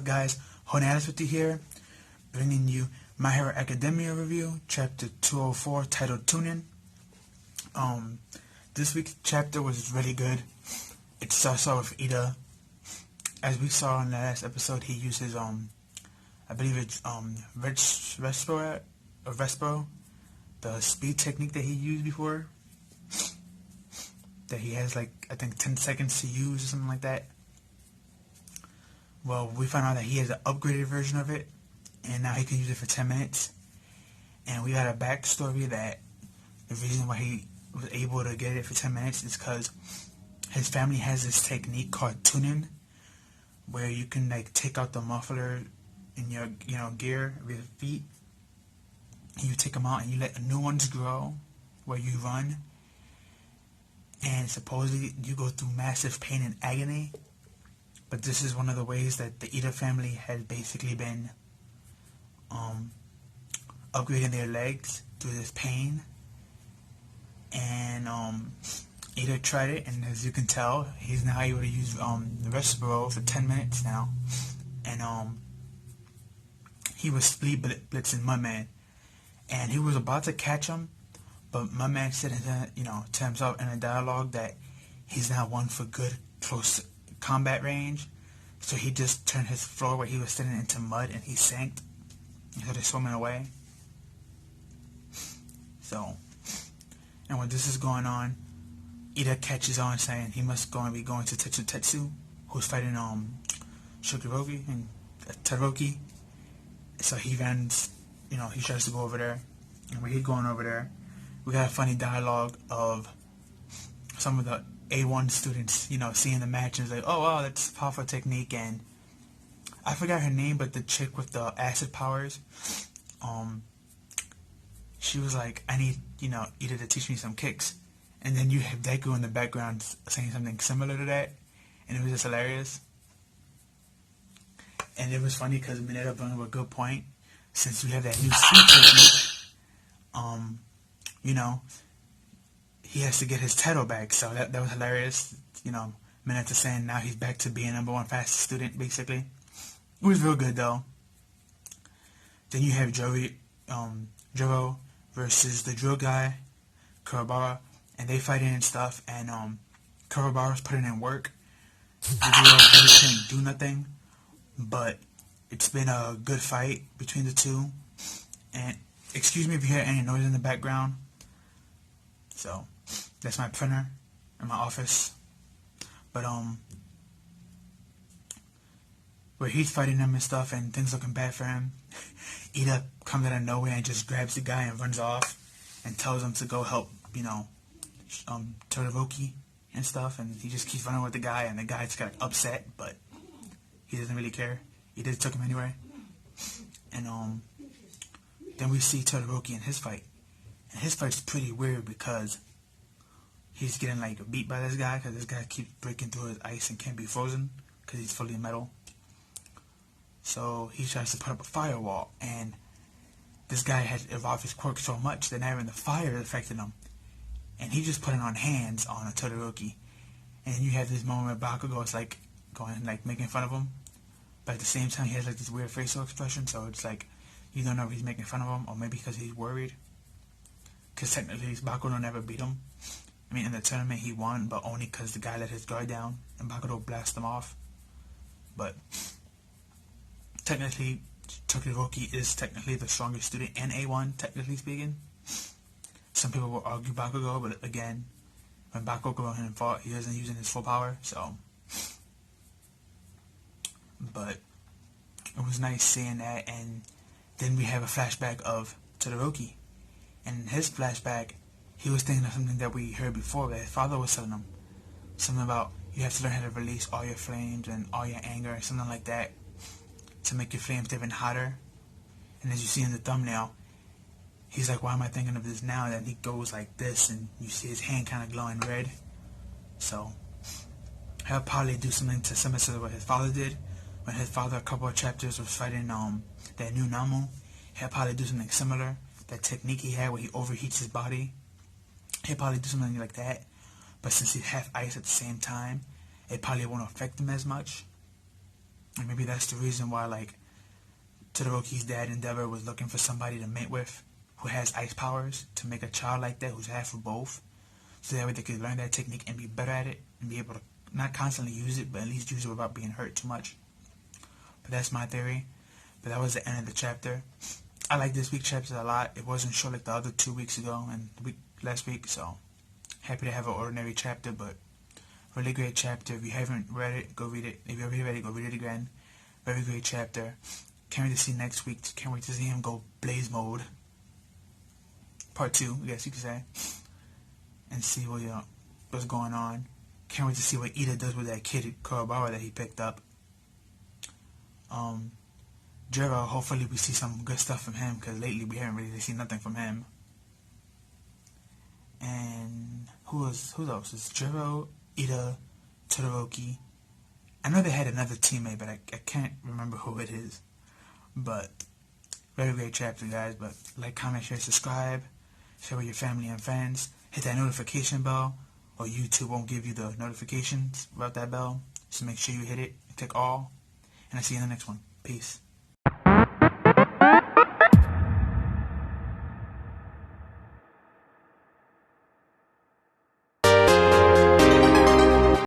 guys? Honalis with you here, bringing you My Hero Academia review, chapter 204, titled Tune In. This week's chapter was really good. It starts off with Ida. As we saw in the last episode, he uses, I believe it's, Respo, the speed technique that he used before. That he has, like, I think 10 seconds to use or something like that. Well, we found out that he has an upgraded version of it, and now he can use it for 10 minutes. And we had a backstory that the reason why he was able to get it for 10 minutes is because his family has this technique called tuning, where you can, like, take out the muffler in your, gear with your feet, and you take them out and you let new ones grow where you run. And supposedly you go through massive pain and agony. But this is one of the ways that the Ida family has basically been upgrading their legs through this pain. And Ida tried it, and as you can tell, he's now able to use the Respiro for 10 minutes now. And he was speed blitzing Mudman, and he was about to catch him, but Mudman said to himself in a dialogue that he's now one for good close combat range. So he just turned his floor where he was sitting into mud, and he sank. He started swimming away. So, and when this is going on, Ida catches on saying he must be going to Tetsu, who's fighting Shokurogi and Todoroki. So he runs, he tries to go over there, and when he's going over there, we got a funny dialogue of some of the A1 students, seeing the match and like, oh wow, that's a powerful technique. And I forgot her name, but the chick with the acid powers, she was like, I need, Ida to teach me some kicks. And then you have Deku in the background saying something similar to that, and it was just hilarious. And it was funny because Mineta brought up a good point. Since we have that new speed technique, he has to get his title back, so that was hilarious. Mineta saying now he's back to being number one fastest student, basically. It was real good, though. Then you have Joro versus the drill guy, Kurabara, and they fighting and stuff, and Kurabara's putting in work. The drill couldn't do nothing, but it's been a good fight between the two. And excuse me if you hear any noise in the background. So, that's my printer in my office. But, where he's fighting them and stuff and things looking bad for him, Ida comes out of nowhere and just grabs the guy and runs off and tells him to go help, Todoroki and stuff. And he just keeps running with the guy, and the guy's kind of upset, but he doesn't really care. Ida took him anyway. And, then we see Todoroki in his fight. And his fight's pretty weird because he's getting, like, beat by this guy because this guy keeps breaking through his ice and can't be frozen because he's fully metal. So he tries to put up a firewall, and this guy has evolved his quirk so much that now even the fire affected him. And he's just putting on hands on a Todoroki. And you have this moment where Bakugo is, like, making fun of him. But at the same time, he has, like, this weird facial expression, so it's like, you don't know if he's making fun of him or maybe because he's worried. Because technically, Bakugo never beat him. I mean, in the tournament he won, but only because the guy let his guard down and Bakugo blasted him off. But technically, Todoroki is technically the strongest student in A1, technically speaking. Some people will argue Bakugo, but again, when Bakugo and him fought, he wasn't using his full power, so. But it was nice seeing that, and then we have a flashback of Todoroki. And in his flashback, he was thinking of something that we heard before that his father was telling him. Something about you have to learn how to release all your flames and all your anger, something like that, to make your flames even hotter. And as you see in the thumbnail, he's like, why am I thinking of this now? And then he goes like this, and you see his hand kind of glowing red. So, he'll probably do something similar to what his father did. When his father, a couple of chapters, was fighting that new Namu, he'll probably do something similar. That technique he had where he overheats his body, he'll probably do something like that. But since he's half ice at the same time, it probably won't affect him as much. And maybe that's the reason why, like, Todoroki's dad Endeavor was looking for somebody to mate with who has ice powers, to make a child like that who's half of both, so that way they could learn that technique and be better at it and be able to not constantly use it, but at least use it without being hurt too much. But that's my theory. But that was the end of the chapter. I like this week's chapter a lot. It wasn't short like the other 2 weeks ago and last week, so happy to have an ordinary chapter, but really great chapter. If you haven't read it, go read it. If you already read it, go read it again. Very great chapter. Can't wait to see next week. Can't wait to see him go blaze mode. Part 2, I guess you could say. And see what's going on. Can't wait to see what Ida does with that kid Kurobawa that he picked up. Jiro, hopefully we see some good stuff from him, because lately we haven't really seen nothing from him. And who else? It's Jiro, Ida, Todoroki. I know they had another teammate, but I can't remember who it is. But very great chapter, guys. But like, comment, share, subscribe. Share with your family and friends. Hit that notification bell, or YouTube won't give you the notifications about that bell. So make sure you hit it. Click all. And I'll see you in the next one. Peace.